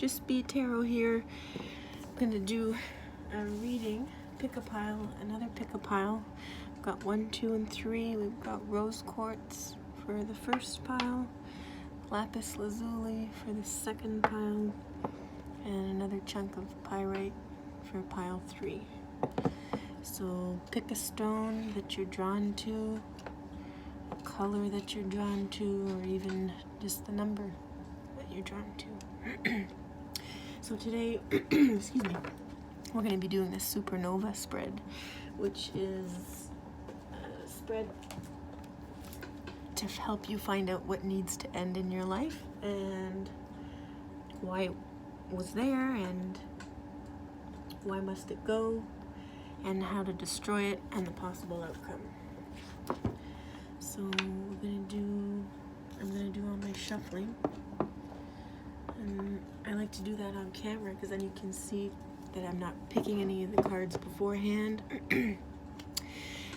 Just Speed Tarot here. I'm gonna do a reading. Pick a pile, another pick a pile. We've got 1, 2, and 3. We've got rose quartz for the first pile, Lapis Lazuli for the second pile, and another chunk of Pyrite for pile 3. So pick a stone that you're drawn to, a color that you're drawn to, or even just the number that you're drawn to. So today, excuse me, we're going to be doing the Supernova spread, which is a spread to help you find out what needs to end in your life and why it was there and why must it go and how to destroy it and the possible outcome. So I'm gonna do all my shuffling, and I like to do that on camera because then you can see that I'm not picking any of the cards beforehand.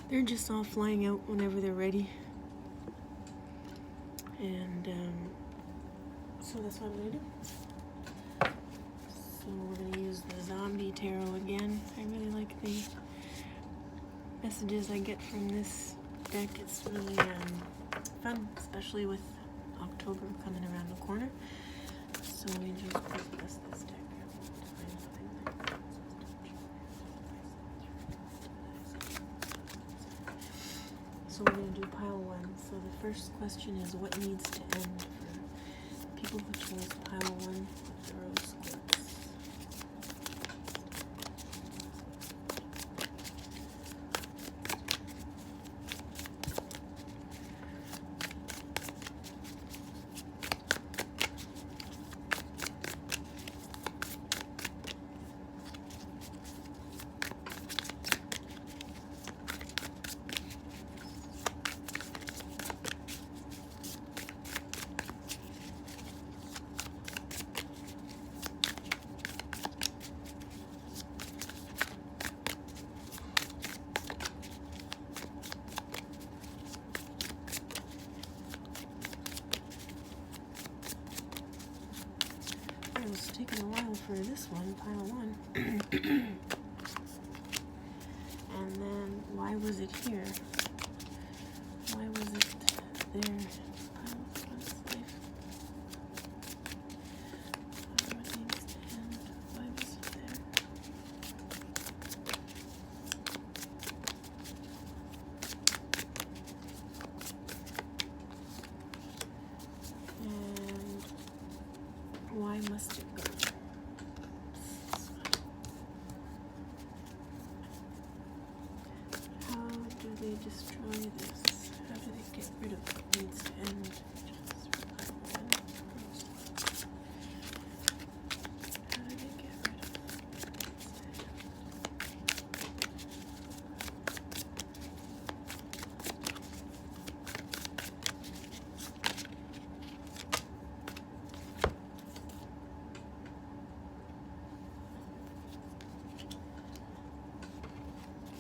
They're just all flying out whenever they're ready. And so that's what I'm going to do. So we're going to use the Zombie Tarot again. I really like the messages I get from this deck. It's really fun, especially with October coming around the corner. So we just press this deck. So we're going to do pile 1. So the first question is, what needs to end for people who chose pile 1 with the rose quartz? It's taking a while for this one, pile 1. And then, why was it here? Why was it there? Pile 1's life. What needs to end? Why was it there? And why must it go? How do they destroy this? How do they get rid of what needs to end? How do they get rid of what needs to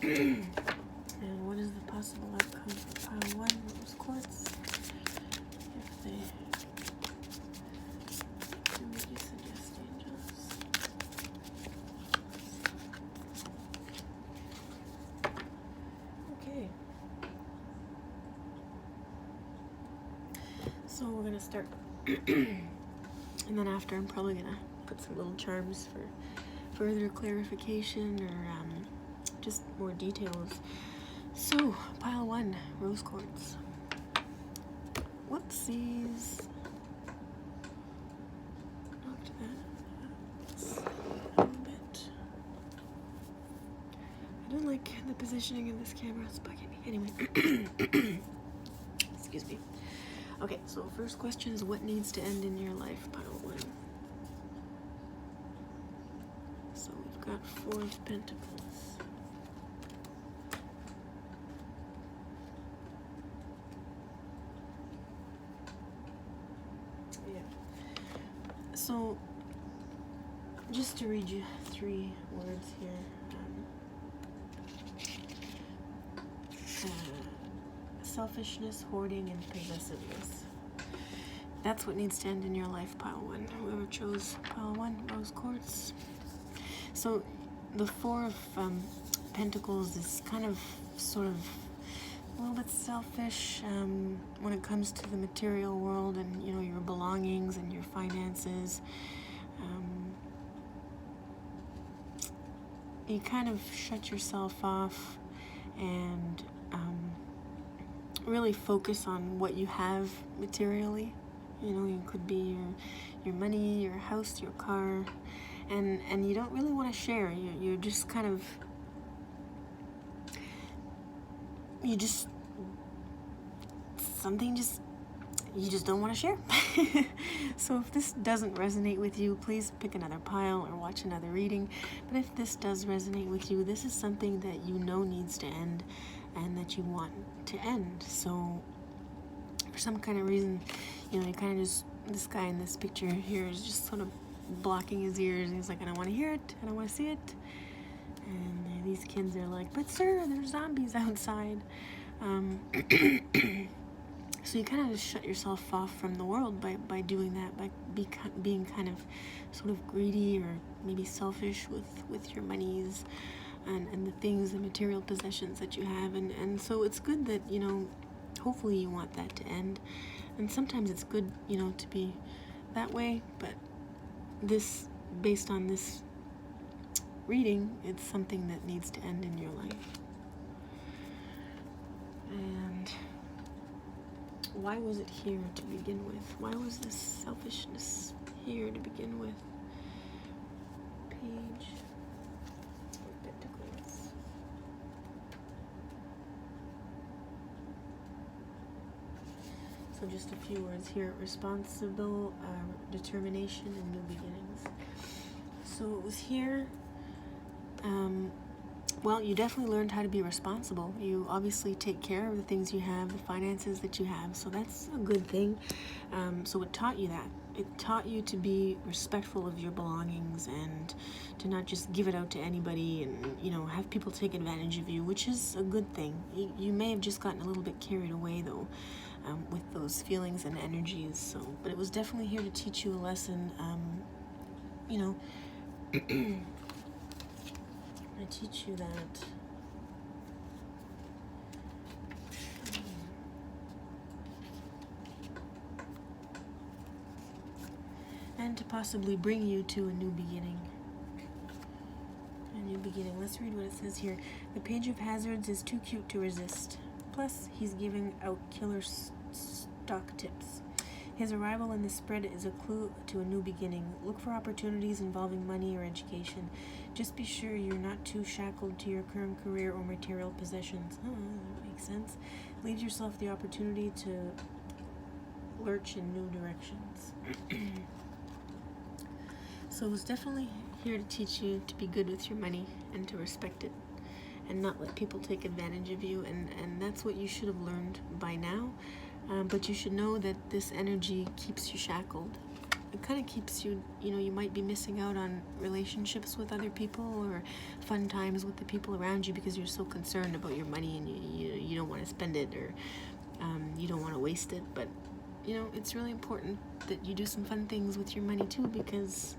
end? And what is the possible outcome for pile 1 rose quartz? If they do what you suggest, angels. Okay. So we're gonna start. And then after, I'm probably gonna put some little charms for further clarification or just more details. So, pile 1, rose quartz. Whoopsies. Knocked that a little bit. I don't like the positioning of this camera. It's bugging me. Anyway. Excuse me. Okay, so first question is, what needs to end in your life, pile 1? So we've got 4 of Pentacles. So, just to read you 3 words here. Selfishness, hoarding, and possessiveness. that's what needs to end in your life, pile 1. Whoever chose pile 1, rose quartz. So the Four of Pentacles is kind of, sort of, a little bit selfish when it comes to the material world and, you know, your belongings and your finances. You kind of shut yourself off and really focus on what you have materially. You know, it could be your money, your house, your car, and you don't really want to share. You're just kind of, you just don't want to share. So if this doesn't resonate with you, please pick another pile or watch another reading. But if this does resonate with you, this is something that you know needs to end and that you want to end. So for some kind of reason, you know, you kind of just, this guy in this picture here is just sort of blocking his ears, and he's like, I don't want to hear it, I don't want to see it. And these kids are like, but sir, there's zombies outside. So you kind of just shut yourself off from the world by doing that, by being kind of sort of greedy or maybe selfish with your monies and the things, the material possessions that you have. And so it's good that, you know, hopefully you want that to end. And sometimes it's good, you know, to be that way, but this, based on this reading, it's something that needs to end in your life. And why was it here to begin with? Why was this selfishness here to begin with? Page of Pentacles. So just a few words here. Responsible, determination, and new beginnings. So it was here. Well, you definitely learned how to be responsible. You obviously take care of the things you have, the finances that you have, so that's a good thing. So it taught you that. It taught you to be respectful of your belongings and to not just give it out to anybody and, you know, have people take advantage of you, which is a good thing. You may have just gotten a little bit carried away, though, with those feelings and energies. So, but it was definitely here to teach you a lesson, you know, I teach you that and to possibly bring you to a new beginning. A new beginning. Let's read what it says here. The Page of Hazards is too cute to resist. Plus, he's giving out killer stock tips. His arrival in the spread is a clue to a new beginning. Look for opportunities involving money or education. Just be sure you're not too shackled to your current career or material possessions. Oh, that makes sense. Leave yourself the opportunity to lurch in new directions. So it was definitely here to teach you to be good with your money and to respect it and not let people take advantage of you. And that's what you should have learned by now. But you should know that this energy keeps you shackled. It kind of keeps you, you know, you might be missing out on relationships with other people or fun times with the people around you because you're so concerned about your money and you don't want to spend it or you don't want to waste it. But, you know, it's really important that you do some fun things with your money too, because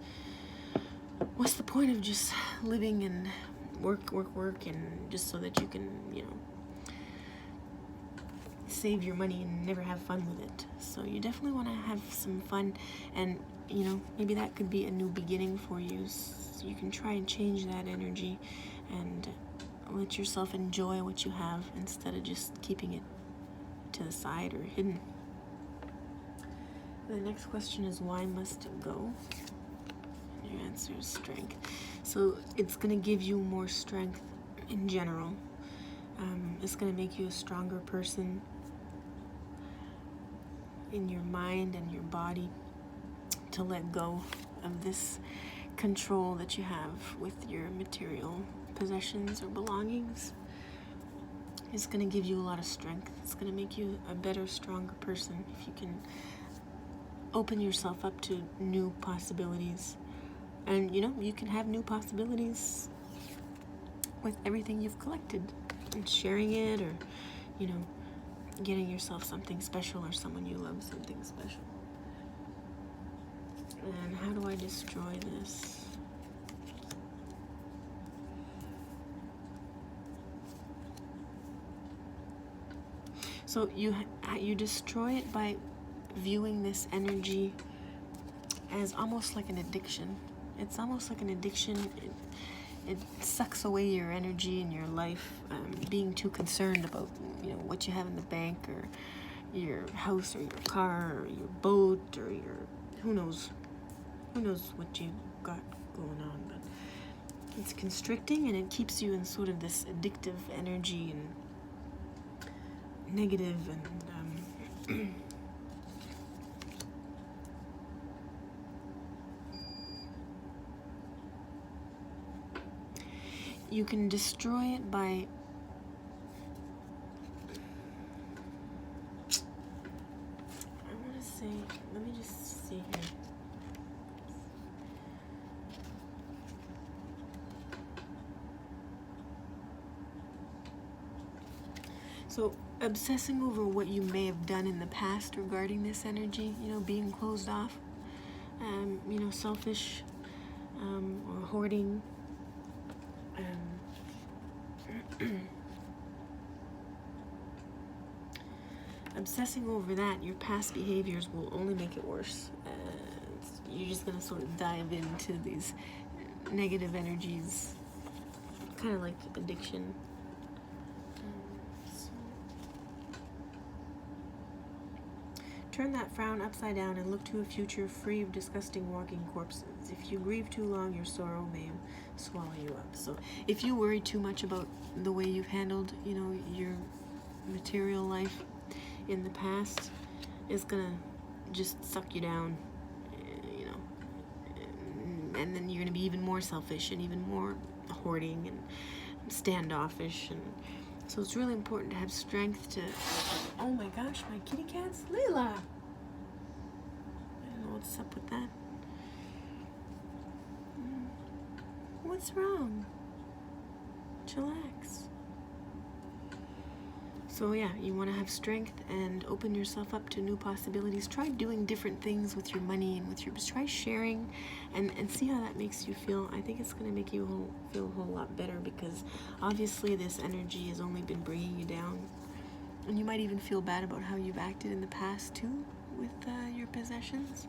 what's the point of just living and work and just so that you can, you know, save your money and never have fun with it. So you definitely want to have some fun, and you know, maybe that could be a new beginning for you. So you can try and change that energy and let yourself enjoy what you have instead of just keeping it to the side or hidden. The next question is, why must it go? And your answer is strength. So it's going to give you more strength in general. It's going to make you a stronger person in your mind and your body to let go of this control that you have with your material possessions or belongings. It's going to give you a lot of strength. It's going to make you a better, stronger person if you can open yourself up to new possibilities. And you know, you can have new possibilities with everything you've collected and sharing it, or you know, getting yourself something special or someone you love something special. I destroy this? So you destroy it by viewing this energy as almost like an addiction. It's almost like an addiction. It sucks away your energy and your life, being too concerned about, you know, what you have in the bank or your house or your car or your boat or your who knows what you got going on. But it's constricting, and it keeps you in sort of this addictive energy and negative and you can destroy it by I want to say, let me just see here. So obsessing over what you may have done in the past regarding this energy, you know, being closed off, you know, selfish, or hoarding, obsessing over that, your past behaviors will only make it worse. You're just gonna sort of dive into these negative energies, kind of like addiction. Turn that frown upside down and look to a future free of disgusting walking corpses. If you grieve too long, your sorrow may swallow you up. So if you worry too much about the way you've handled, you know, your material life in the past, it's gonna just suck you down, you know, and then you're gonna be even more selfish and even more hoarding and standoffish. And so it's really important to have strength to... Oh my gosh, my kitty cat's Leela! I don't know what's up with that. What's wrong? Chillax. So yeah, you want to have strength and open yourself up to new possibilities. Try doing different things with your money and with your... Try sharing and see how that makes you feel. I think it's going to make you feel a whole lot better, because obviously this energy has only been bringing you down. And you might even feel bad about how you've acted in the past too with your possessions.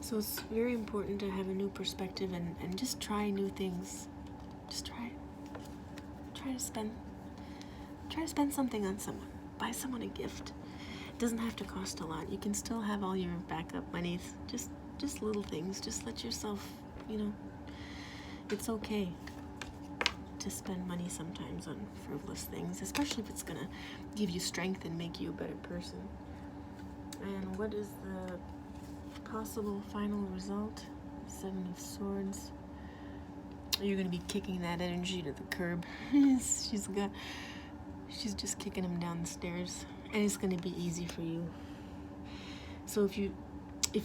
So it's very important to have a new perspective and just try new things. Just try it. Try to spend something on someone. Buy someone a gift. It doesn't have to cost a lot. You can still have all your backup monies. Just little things. Just let yourself, you know, it's okay to spend money sometimes on frivolous things, especially if it's gonna give you strength and make you a better person. And what is the possible final result? 7 of Swords. You're gonna be kicking that energy to the curb. She's just kicking him down the stairs, and it's gonna be easy for you. So if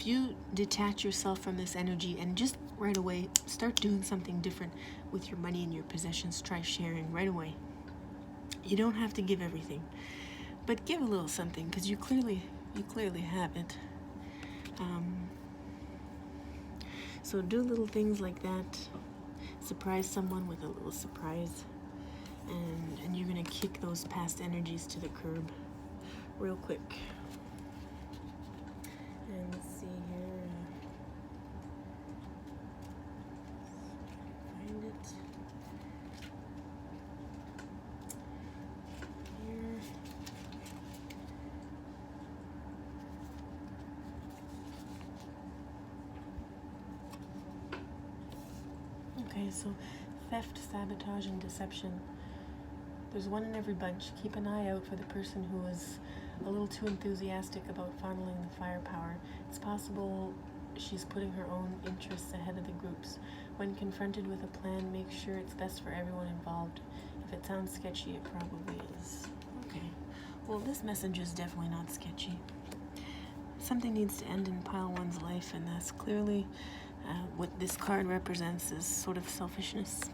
you detach yourself from this energy and just right away start doing something different with your money and your possessions, try sharing right away. You don't have to give everything, but give a little something, because you clearly have it. So do little things like that. Surprise someone with a little surprise, and you're gonna kick those past energies to the curb real quick. And let's see here. Find it. Here. Okay, so theft, sabotage, and deception. There's one in every bunch. Keep an eye out for the person who is a little too enthusiastic about funneling the firepower. It's possible she's putting her own interests ahead of the group's. When confronted with a plan, make sure it's best for everyone involved. If it sounds sketchy, it probably is. Okay. Well, this message is definitely not sketchy. Something needs to end in Pile 1's life, and that's clearly what this card represents is sort of selfishness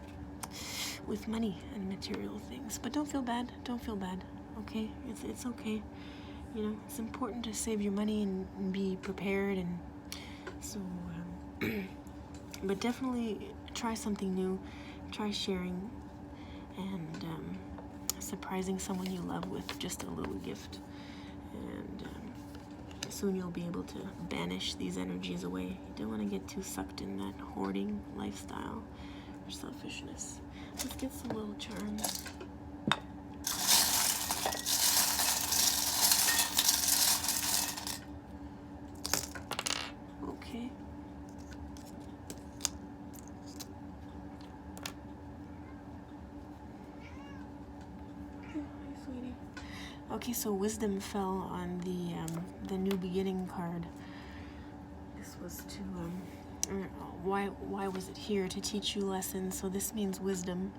with money and material things. But don't feel bad. Don't feel bad. Okay? It's okay. You know, it's important to save your money and be prepared. And so But definitely try something new. Try sharing and surprising someone you love with just a little gift. And soon you'll be able to banish these energies away. You don't want to get too sucked in that hoarding lifestyle or selfishness. Let's get some little charms. Okay. Okay, so wisdom fell on the new beginning card. This was to why was it here? To teach you lessons. So this means wisdom.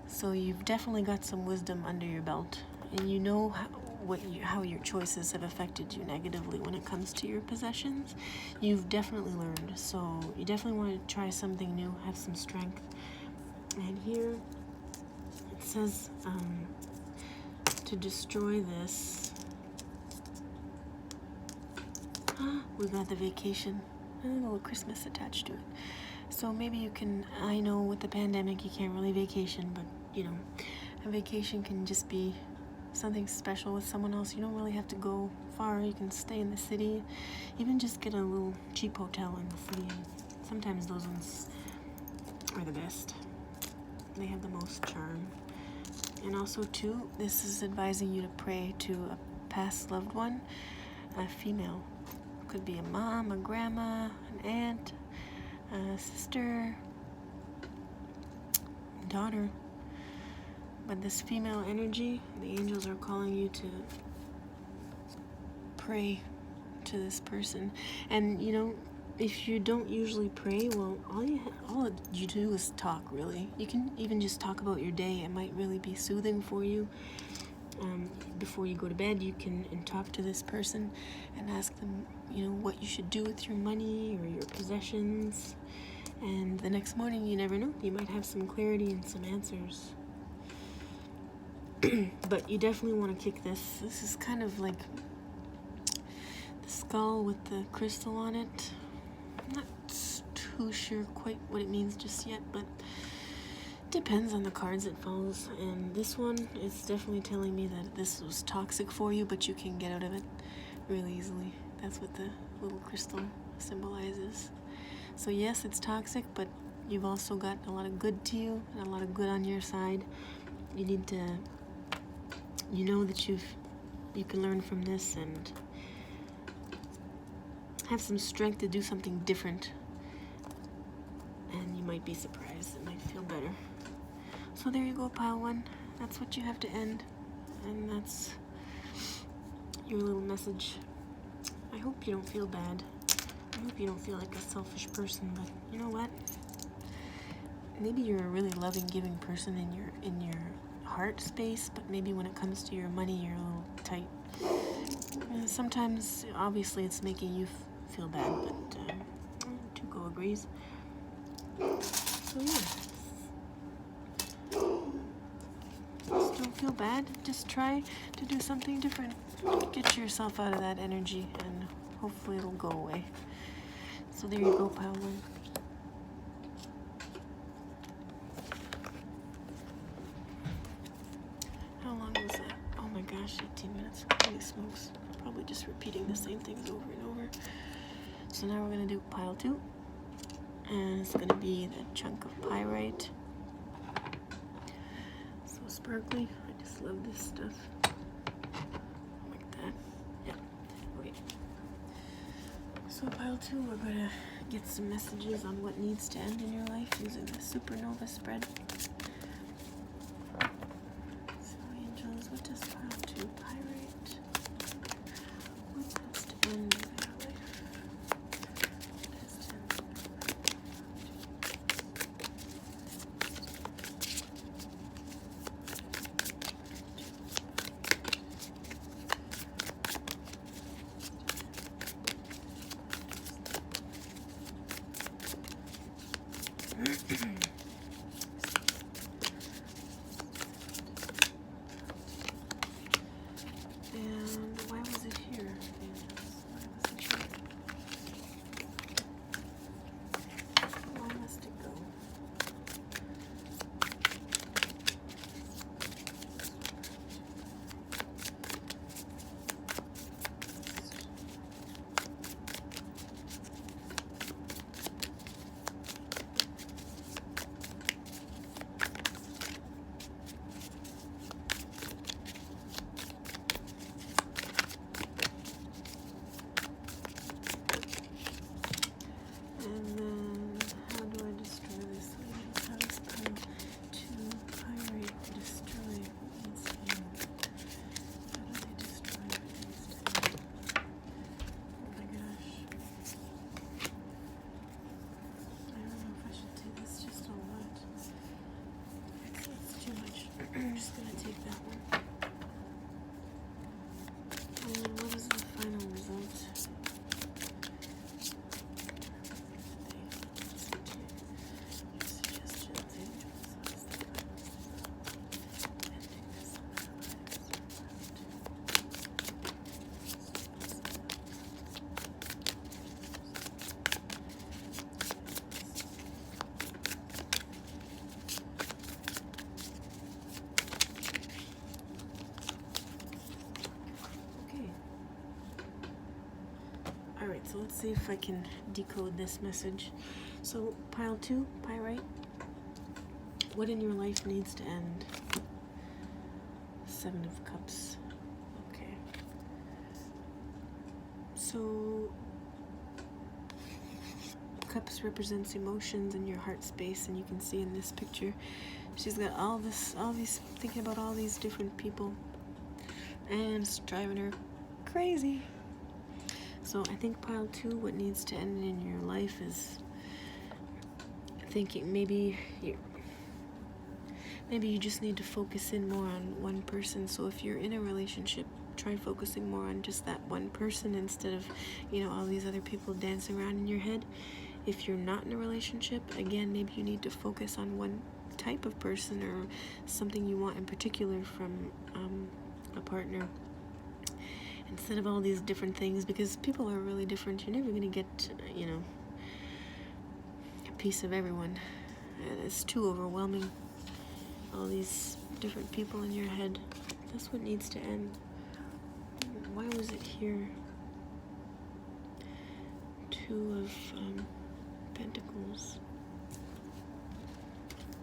So you've definitely got some wisdom under your belt, and you know how your choices have affected you negatively when it comes to your possessions. You've definitely learned. So you definitely want to try something new, have some strength. And here it says to destroy this. We got the vacation and a little Christmas attached to it. So maybe you can, I know with the pandemic you can't really vacation, but you know, a vacation can just be something special with someone else. You don't really have to go far. You can stay in the city, even just get a little cheap hotel in the city. And sometimes those ones are the best. They have the most charm. And also too, this is advising you to pray to a past loved one, a female. Could be a mom, a grandma, an aunt, a sister, daughter. But this female energy, the angels are calling you to pray to this person. And you know, if you don't usually pray, well, all you do is talk, really. You can even just talk about your day. It might really be soothing for you. Before you go to bed, you can talk to this person and ask them, you know, what you should do with your money or your possessions. And the next morning, you never know, you might have some clarity and some answers. But you definitely want to kick this. This is kind of like the skull with the crystal on it. I'm not too sure quite what it means just yet, but depends on the cards it follows. And this one is definitely telling me that this was toxic for you, but you can get out of it really easily. That's what the little crystal symbolizes. So yes, it's toxic, but you've also got a lot of good to you and a lot of good on your side. You need to, you know that you can learn from this and have some strength to do something different. And you might be surprised. It might feel better. So there you go, pile one. That's what you have to end. And that's your little message. I hope you don't feel bad. I hope you don't feel like a selfish person, but you know what? Maybe you're a really loving, giving person in your heart space, but maybe when it comes to your money, you're a little tight. Sometimes, obviously, it's making you feel bad, but Tuco agrees. So yeah. Just don't feel bad. Just try to do something different. Get yourself out of that energy, and hopefully it'll go away. So there you go, pile one. How long was that? Oh my gosh, 18 minutes. Holy smokes. Probably just repeating the same things over and over. So now we're going to do pile two. And it's going to be the chunk of pyrite. So sparkly. I just love this stuff. Like that. Yeah. Okay. So pile two, we're going to get some messages on what needs to end in your life using the Supernova spread. So angels, what does pile two? Pyrite. What has to end in their life? What has to end? And why was it here? Why was it here? if I can decode this message. So, pile 2, Pyrite. What in your life needs to end? 7 of Cups. Okay. So, Cups represents emotions in your heart space, and you can see in this picture, she's got all these, thinking about all these different people, and it's driving her crazy. So I think pile 2, what needs to end in your life is thinking maybe you just need to focus in more on one person. So if you're in a relationship, try focusing more on just that one person instead of, all these other people dancing around in your head. If you're not in a relationship, again, maybe you need to focus on one type of person or something you want in particular from a partner, instead of all these different things, because people are really different. You're never going to get, a piece of everyone. And it's too overwhelming. All these different people in your head. That's what needs to end. Why was it here? 2 of Pentacles.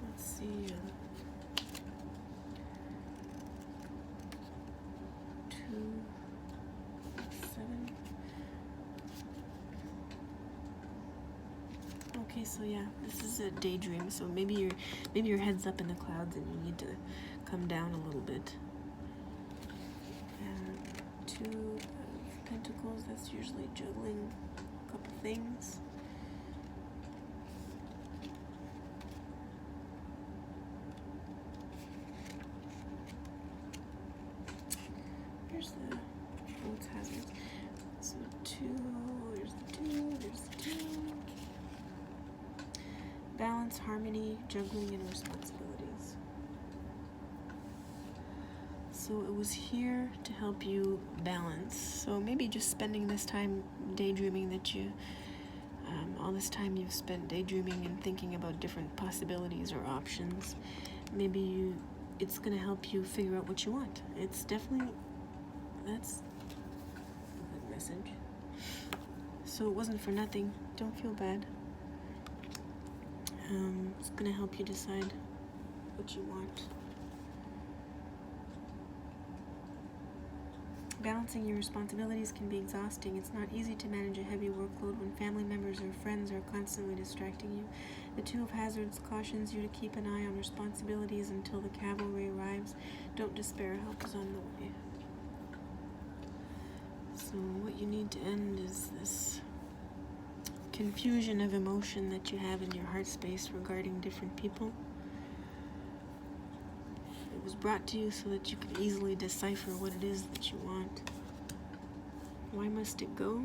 Let's see. 2, 7. Okay, so yeah, this is a daydream. So maybe your head's up in the clouds and you need to come down a little bit. 2 of Pentacles. That's usually juggling a couple things. Here's the Quartz hazards. So 2, there's the 2, there's the 2. Balance, harmony, juggling, and responsibilities. So it was here to help you balance. So maybe just spending this time daydreaming that all this time you've spent daydreaming and thinking about different possibilities or options. Maybe it's going to help you figure out what you want. It's definitely, that's a good message. So it wasn't for nothing. Don't feel bad. It's going to help you decide what you want. Balancing your responsibilities can be exhausting. It's not easy to manage a heavy workload when family members or friends are constantly distracting you. The 2 of Hazards cautions you to keep an eye on responsibilities until the cavalry arrives. Don't despair, help is on the way. So what you need to end is this confusion of emotion that you have in your heart space regarding different people. It was brought to you so that you could easily decipher what it is that you want. Why must it go?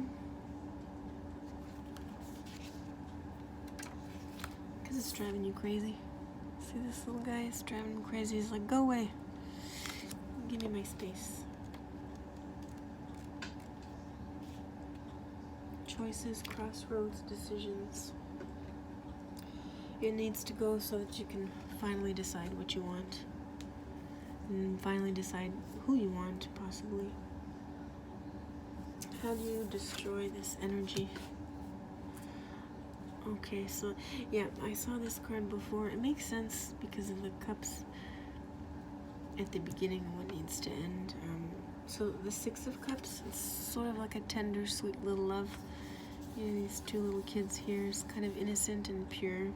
Because it's driving you crazy. See this little guy? It's driving him crazy. He's like, go away. Give me my space. Choices, crossroads, decisions. It needs to go so that you can finally decide what you want. And finally decide who you want, possibly. How do you destroy this energy? Okay, so yeah, I saw this card before. It makes sense because of the cups at the beginning and what needs to end. So the 6 of Cups, it's sort of like a tender, sweet little love. These 2 little kids here is kind of innocent and pure.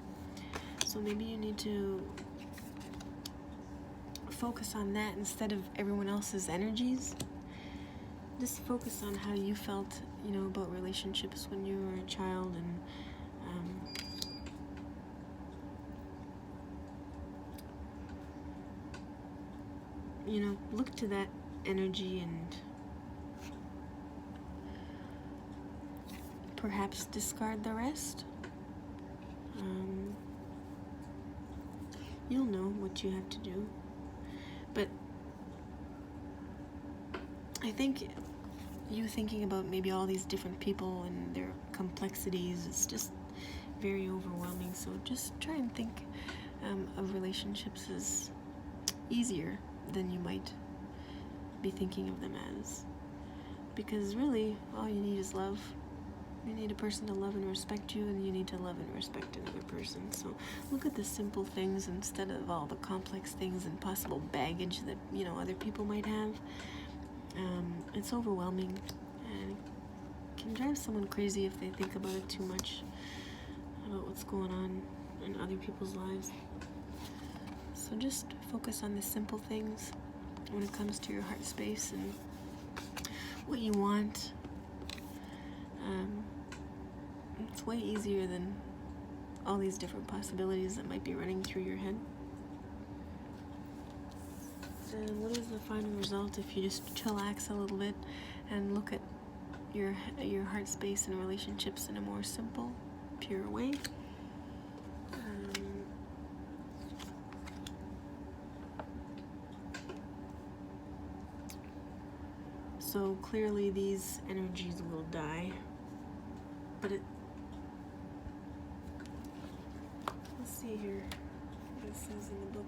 So maybe you need to focus on that instead of everyone else's energies. Just focus on how you felt, about relationships when you were a child, and look to that energy and perhaps discard the rest. You'll know what you have to do. But I think you thinking about maybe all these different people and their complexities, it's just very overwhelming. So just try and think of relationships as easier than you might be thinking of them as. Because really, all you need is love. You need a person to love and respect you, and you need to love and respect another person. So look at the simple things instead of all the complex things and possible baggage that, you know, other people might have. It's overwhelming and can drive someone crazy if they think about it too much, about what's going on in other people's lives. So just focus on the simple things when it comes to your heart space and what you want. It's way easier than all these different possibilities that might be running through your head. And what is the final result if you just chillax a little bit and look at your heart space and relationships in a more simple, pure way? So clearly these energies will die, but let's see here what it says in the book.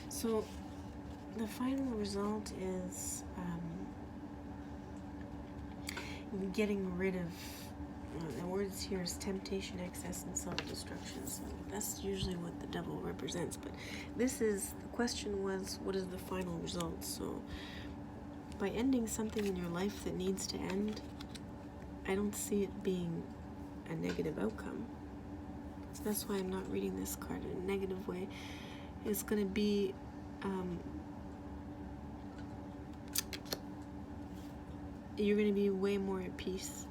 So the final result is getting rid of, the words here is temptation, excess, and self-destruction. So that's usually what the devil represents. But the question was, what is the final result? So by ending something in your life that needs to end, I don't see it being a negative outcome. So that's why I'm not reading this card in a negative way. It's going to be you're going to be way more at peace.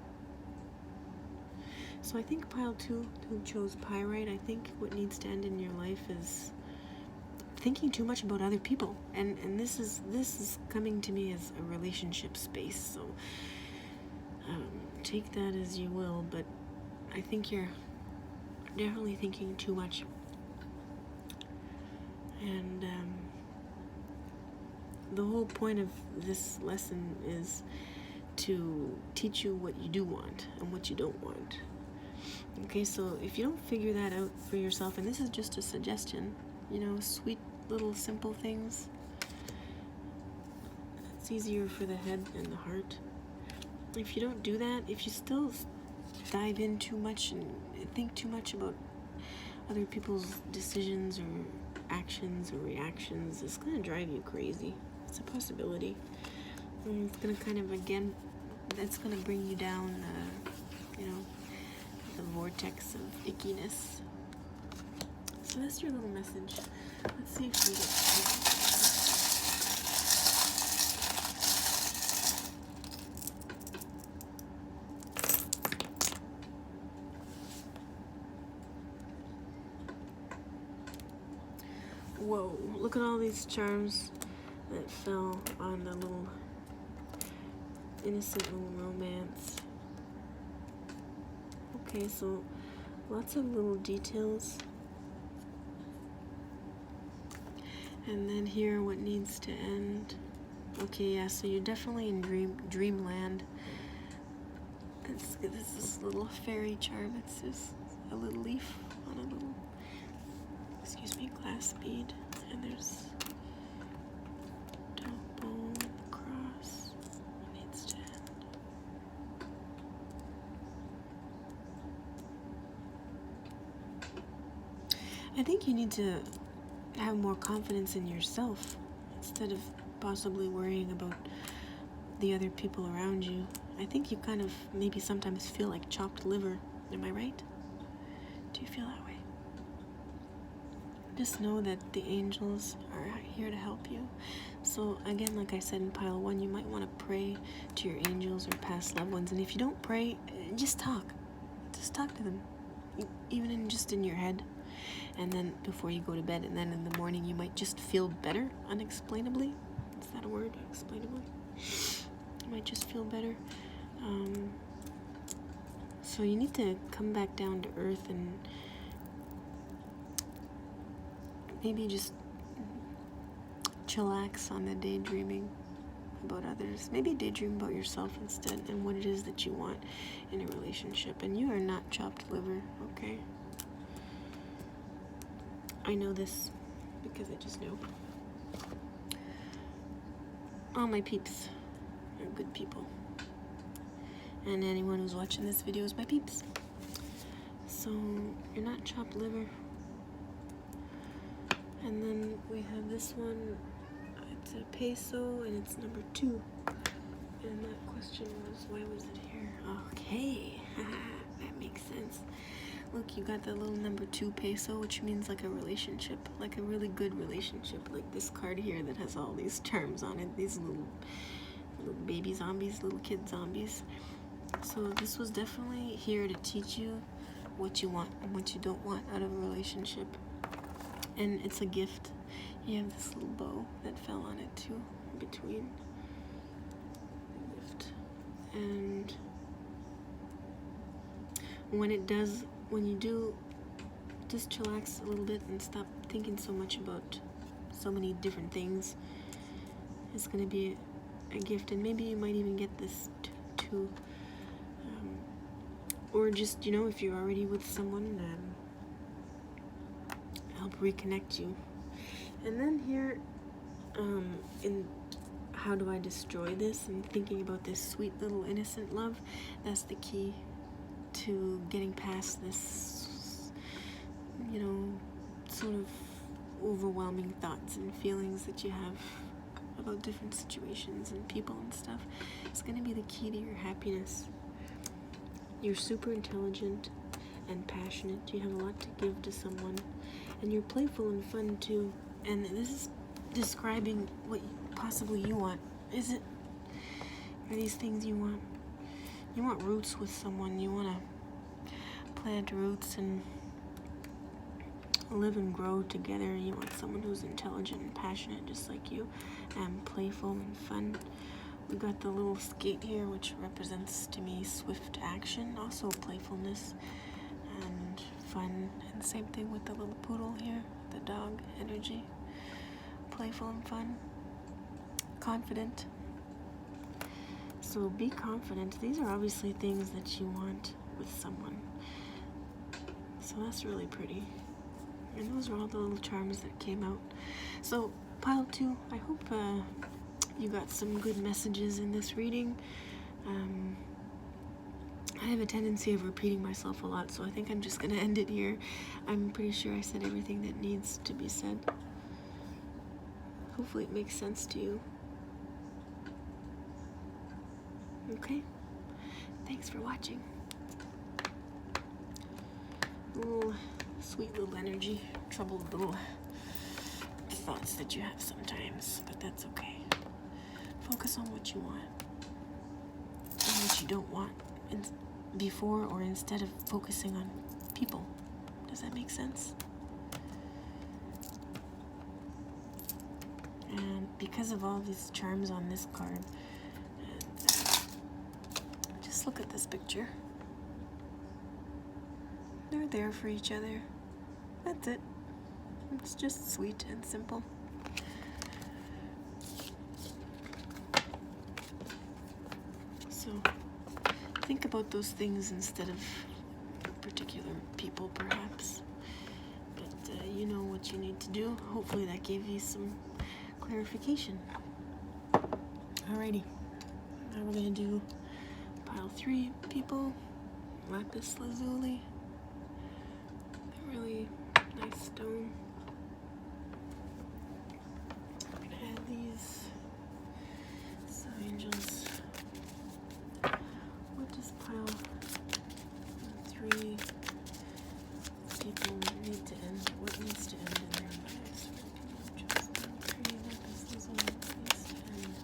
So I think pile 2, who chose Pyrite, I think what needs to end in your life is thinking too much about other people. And this is coming to me as a relationship space. So take that as you will, but I think you're definitely thinking too much. And the whole point of this lesson is to teach you what you do want and what you don't want. Okay, so if you don't figure that out for yourself, and this is just a suggestion, you know, sweet little simple things, it's easier for the head and the heart. If you don't do that, if you still dive in too much and think too much about other people's decisions or actions or reactions, it's going to drive you crazy. It's a possibility. And it's going to kind of, again, that's going to bring you down, you know, the vortex of ickiness. So that's your little message. Let's see if we get... Whoa, look at all these charms that fell on the little innocent little romance. Okay, so lots of little details. And then here, what needs to end. Okay, yeah, so you're definitely in dreamland. This is little fairy charm. It's just a little leaf on a little, excuse me, glass bead. And there's double cross. What needs to end? I think you need to have more confidence in yourself instead of possibly worrying about the other people around you. I think you kind of maybe sometimes feel like chopped liver. Am I right? Do you feel that way? Just know that the angels are here to help you. So again, like I said in pile 1, you might want to pray to your angels or past loved ones. And if you don't pray, just talk. Just talk to them, even just in your head. And then before you go to bed, and then in the morning you might just feel better unexplainably. Is that a word? Explainably? You might just feel better. So you need to come back down to earth and maybe just chillax on the daydreaming about others. Maybe daydream about yourself instead and what it is that you want in a relationship. And you are not chopped liver, okay? I know this because I just know. All my peeps are good people. And anyone who's watching this video is my peeps. So you're not chopped liver. And then we have this one. It's a peso and it's number 2. And that question was, why was it here? Okay, that makes sense. Look, you got the little number 2 peso, which means like a relationship, like a really good relationship, like this card here that has all these terms on it, these little baby zombies, little kid zombies. So this was definitely here to teach you what you want and what you don't want out of a relationship. And it's a gift. You have this little bow that fell on it too, in between. The gift. And when you do, just chillax a little bit and stop thinking so much about so many different things. It's going to be a gift, and maybe you might even get this too. Or just, you know, if you're already with someone, help reconnect you. And then here, in how do I destroy this, and thinking about this sweet little innocent love, that's the key to getting past this, you know, sort of overwhelming thoughts and feelings that you have about different situations and people and stuff. It's going to be the key to your happiness. You're super intelligent and passionate. You have a lot to give to someone. And you're playful and fun too. And this is describing what possibly you want. Is it? Are these things you want? You want roots with someone. You want to plant roots and live and grow together. You want someone who's intelligent and passionate just like you, and playful and fun. We got the little skate here, which represents to me swift action, also playfulness and fun. And same thing with the little poodle here, the dog energy, playful and fun, confident. So be confident. These are obviously things that you want with someone. So that's really pretty. And those are all the little charms that came out. So pile 2, I hope you got some good messages in this reading. I have a tendency of repeating myself a lot, so I think I'm just going to end it here. I'm pretty sure I said everything that needs to be said. Hopefully it makes sense to you. Okay? Thanks for watching. Little sweet little energy, troubled little thoughts that you have sometimes, but that's okay. Focus on what you want and what you don't want before or instead of focusing on people. Does that make sense? And because of all these charms on this card, just look at this picture. They're there for each other. That's it. It's just sweet and simple. So think about those things instead of particular people, perhaps. But you know what you need to do. Hopefully that gave you some clarification. Alrighty. Now we're going to do pile 3 people. Lapis Lazuli. Really nice stone. I'm going to add these. So angels. What does pile 3 people need to end? What needs to end in their lives? Just 1, 3 Lapis Lazuli needs to end.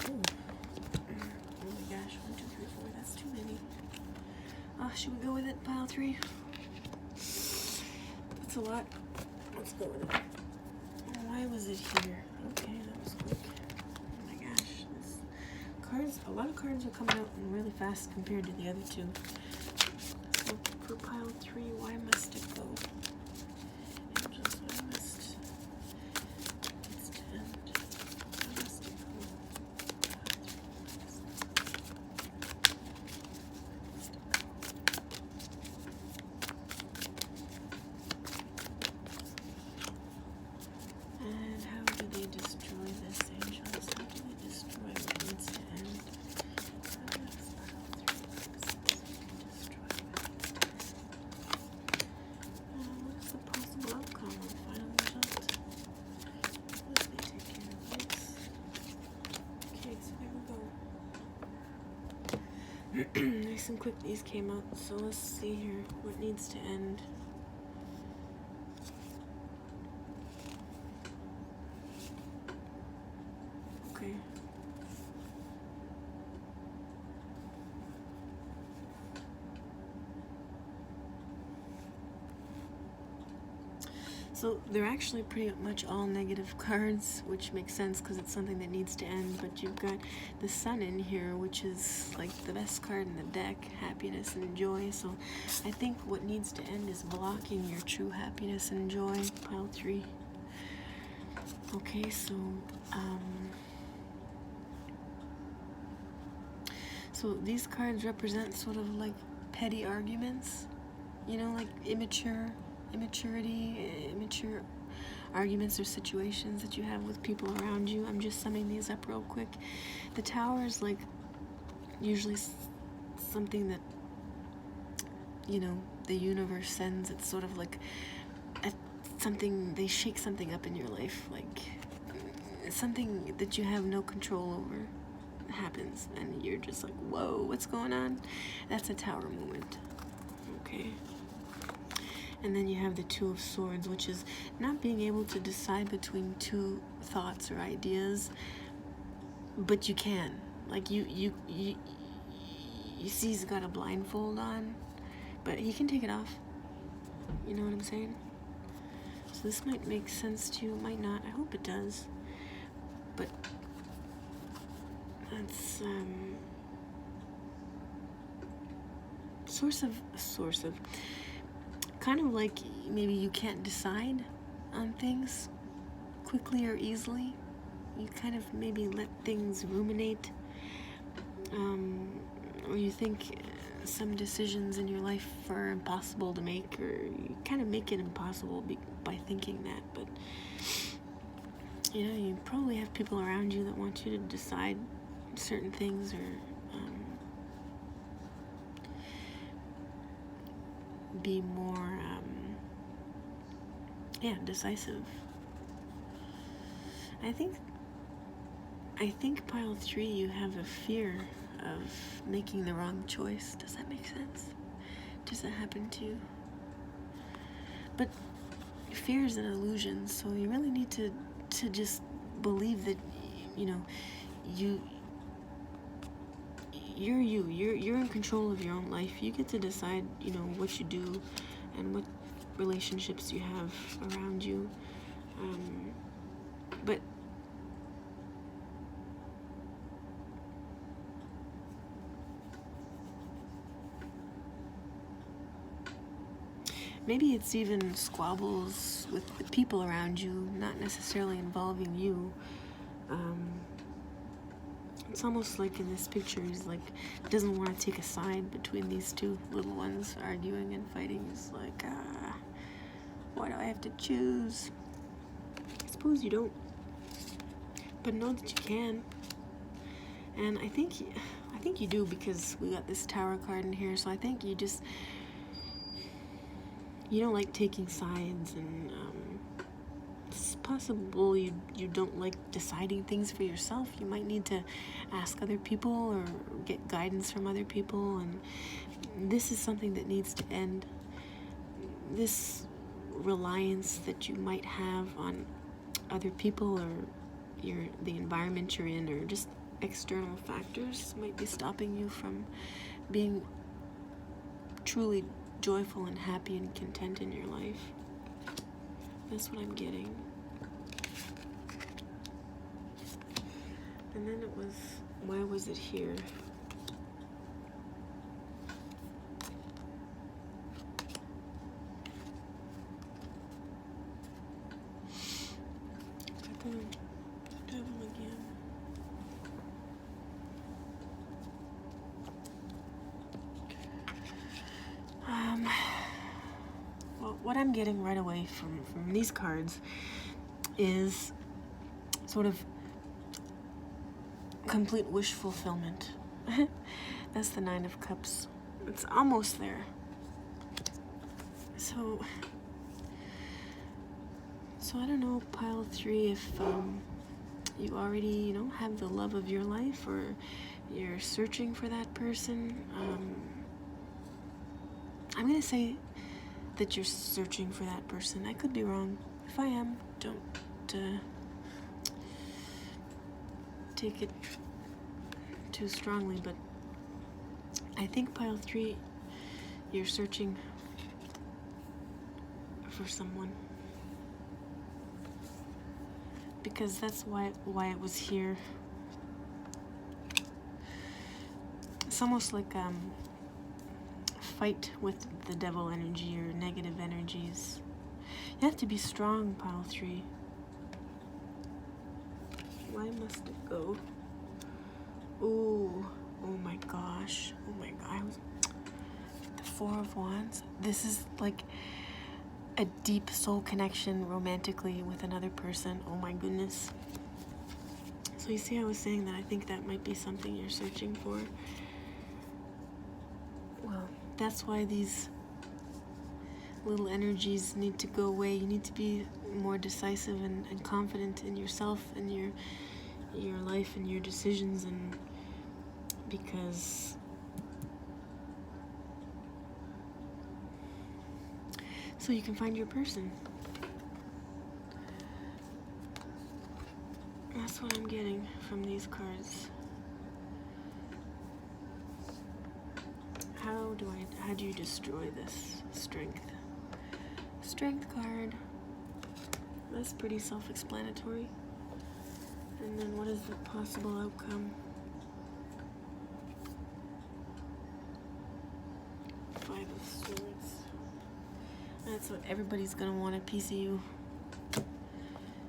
Oh my gosh, 1, 2, 3, 4. That's too many. Should we go with it? Pile 3. That's a lot. Let's go with it. Why was it here? Okay, that was quick. Oh my gosh, this card cards, a lot of cards are coming out really fast compared to the other two. So for pile 3, why must it go? Angels, why must needs to end? Why must it go? And how do they destroy this, angels? How do they destroy what needs to end? How does pile 3 destroy what needs to end? What is the possible outcome of final result? What if they take care of this? Okay, so there we go. Nice and quick these came out, so let's see here what needs to end. Okay. So they're actually pretty much all negative cards, which makes sense because it's something that needs to end. But you've got the Sun in here, which is like the best card in the deck, happiness and joy. So I think what needs to end is blocking your true happiness and joy, pile 3. Okay, so these cards represent sort of like petty arguments, you know, like immature arguments or situations that you have with people around you. I'm just summing these up real quick. The Tower is like usually something that, you know, the universe sends. It's sort of like something, they shake something up in your life, like something that you have no control over happens and you're just like, whoa, what's going on? That's a Tower moment. Okay. And then you have the Two of Swords, which is not being able to decide between two thoughts or ideas, but you can. Like you see he's got a blindfold on, but he can take it off. You know what I'm saying? So this might make sense to you, might not. I hope it does. But that's source of kind of like maybe you can't decide on things quickly or easily. You kind of maybe let things ruminate, or you think some decisions in your life are impossible to make, or you kind of make it impossible by thinking that. But you know, you probably have people around you that want you to decide certain things, or be more decisive. I think pile 3, you have a fear of making the wrong choice. Does that make sense? Does that happen to you? But fear is an illusion, so you really need to just believe that, you know, you're in control of your own life. You get to decide, you know, what you do and what relationships you have around you. But maybe it's even squabbles with the people around you, not necessarily involving you. It's almost like in this picture, he's like, doesn't want to take a side between these two little ones arguing and fighting. He's like, why do I have to choose? I suppose you don't, but know that you can. And I think you do, because we got this Tower card in here. So I think you don't like taking sides, and it's possible you don't like deciding things for yourself. You might need to ask other people or get guidance from other people, and this is something that needs to end. This reliance that you might have on other people or the environment you're in, or just external factors, might be stopping you from being truly joyful and happy and content in your life. That's what I'm getting. And then it was Why was it here? The devil again. Well, what I'm getting right away from these cards is sort of complete wish fulfillment. That's the Nine of Cups. It's almost there. So I don't know, pile 3, if you already, you know, have the love of your life, or you're searching for that person. I'm gonna say that you're searching for that person. I could be wrong. If I am, don't take it too strongly, but I think pile 3, you're searching for someone, because that's why it was here. It's almost like fight with the devil energy or negative energies. You have to be strong, pile 3. Why must it go? Ooh, oh my gosh, oh my god. The Four of Wands. This is like a deep soul connection romantically with another person. Oh my goodness. So you see, I was saying that I think that might be something you're searching for. Well, that's why these little energies need to go away. You need to be more decisive and confident in yourself and your life and your decisions, and because so you can find your person. That's what I'm getting from these cards. How do you destroy this? Strength card. That's pretty self-explanatory. And then what is the possible outcome? 5 of Swords. That's what everybody's gonna want, a piece of you.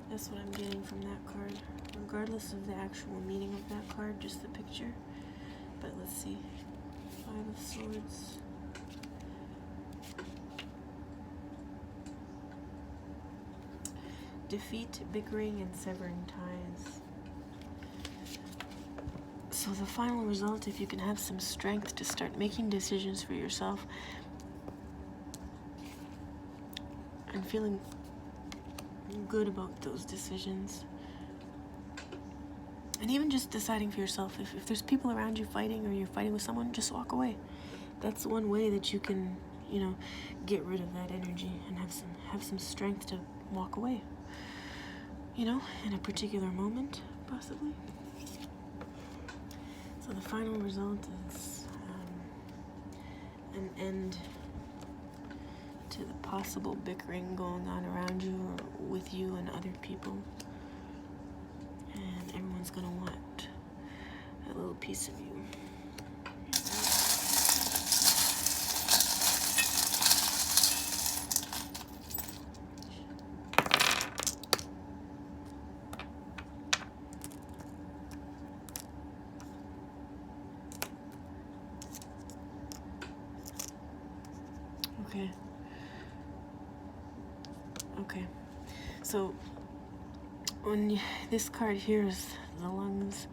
That's what I'm getting from that card, regardless of the actual meaning of that card, just the picture. But let's see. 5 of Swords. Defeat, bickering, and severing ties. So the final result, if you can have some strength to start making decisions for yourself and feeling good about those decisions, and even just deciding for yourself, if there's people around you fighting, or you're fighting with someone, just walk away. That's one way that you can, you know, get rid of that energy and have some strength to walk away, you know, in a particular moment, possibly. So the final result is an end to the possible bickering going on around you or with you and other people. And everyone's gonna want a little piece of you. Okay. So when this card here is the lungs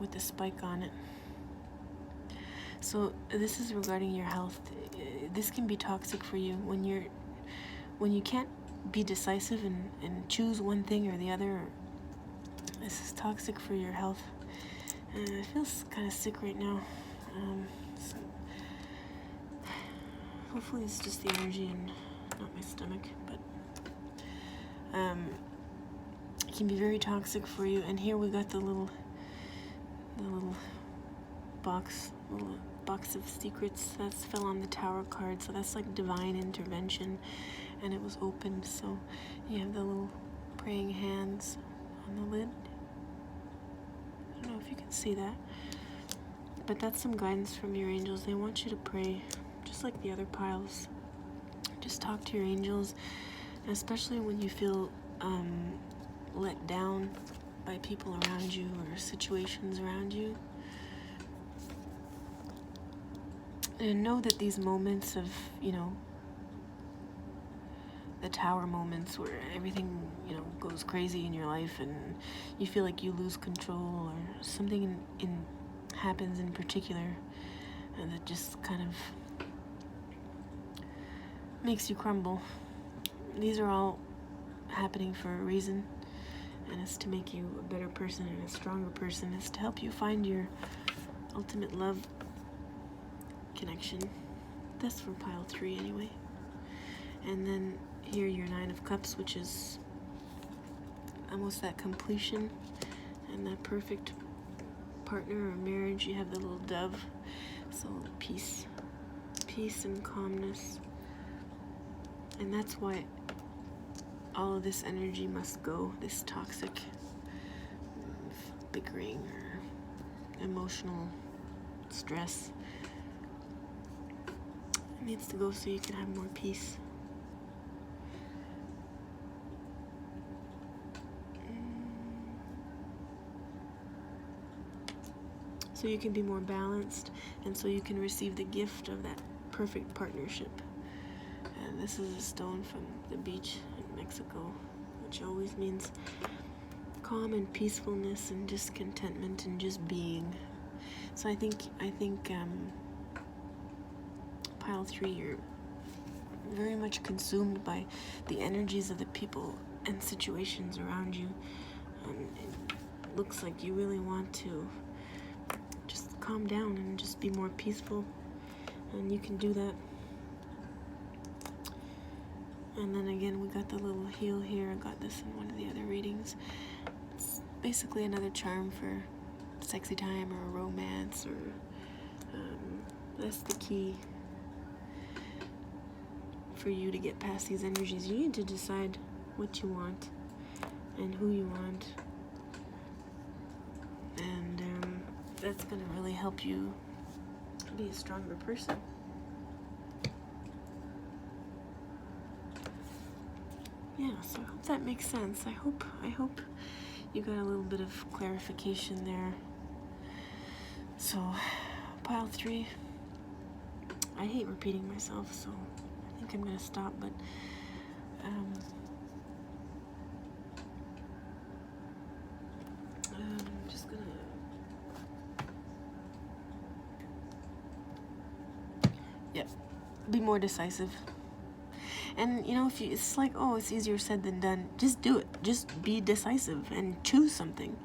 with the spike on it. So this is regarding your health. This can be toxic for you when you can't be decisive and choose one thing or the other. This is toxic for your health. And I feel kind of sick right now. So hopefully it's just the energy and not my stomach, but it can be very toxic for you. And here we got the little box of secrets that fell on the Tower card, so that's like divine intervention, and it was opened. So you have the little praying hands on the lid. I don't know can see that. But that's some guidance from your angels. They want you to pray, just like the other piles. Just talk to your angels, and especially when you feel let down by people around you or situations around you. And know that these moments of, you know, the tower moments where everything, you know, goes crazy in your life and you feel like you lose control, or something happens in particular and that just kind of makes you crumble. These are all happening for a reason, and it's to make you a better person and a stronger person. It's to help you find your ultimate love connection. That's for pile 3 anyway. And then here your 9 of Cups, which is almost that completion and that perfect partner or marriage. You have the little dove, so peace and calmness. And that's why all of this energy must go, this toxic bickering or emotional stress. It needs to go so you can have more peace. So you can be more balanced, and so you can receive the gift of that perfect partnership. And this is a stone from the beach in Mexico, which always means calm and peacefulness and just contentment and just being. So I think pile 3, you're very much consumed by the energies of the people and situations around you. It looks like you really want to just calm down and just be more peaceful, and you can do that. And then again, we got the little heel here. I got this in one of the other readings. It's basically another charm for sexy time or romance, or that's the key for you to get past these energies. You need to decide what you want and who you want, and that's going to really help you be a stronger person. Yeah, so I hope that makes sense. I hope you got a little bit of clarification there. So, pile 3, I hate repeating myself, so I think I'm going to stop, but I'm just going to, yeah, be more decisive. And, you know, if you, it's like, oh, it's easier said than done. Just do it. Just be decisive and choose something.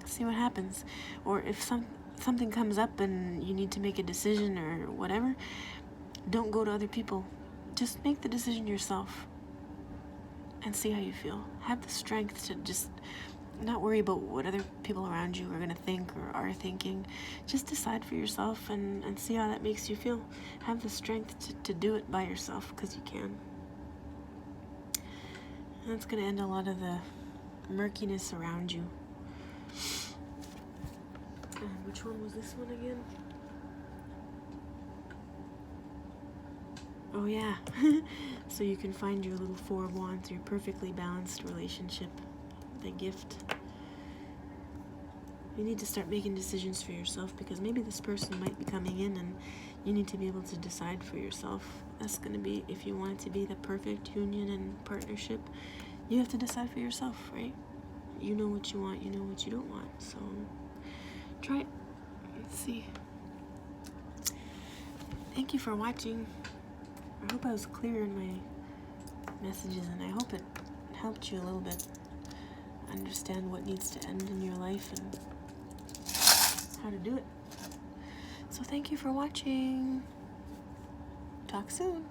See what happens. Or if something comes up and you need to make a decision or whatever, don't go to other people. Just make the decision yourself and see how you feel. Have the strength to just not worry about what other people around you are going to think or are thinking. Just decide for yourself and see how that makes you feel. Have the strength to do it by yourself, because you can. And that's going to end a lot of the murkiness around you. Which one was this one again? Oh yeah. So you can find your little 4 of Wands, your perfectly balanced relationship, the gift. You need to start making decisions for yourself, because maybe this person might be coming in and you need to be able to decide for yourself. That's going to be, if you want it to be the perfect union and partnership, you have to decide for yourself, right? You know what you want, you know what you don't want. So try it. Let's see. Thank you for watching. I hope I was clear in my messages, and I hope it helped you a little bit understand what needs to end in your life and how to do it. So thank you for watching. Talk soon.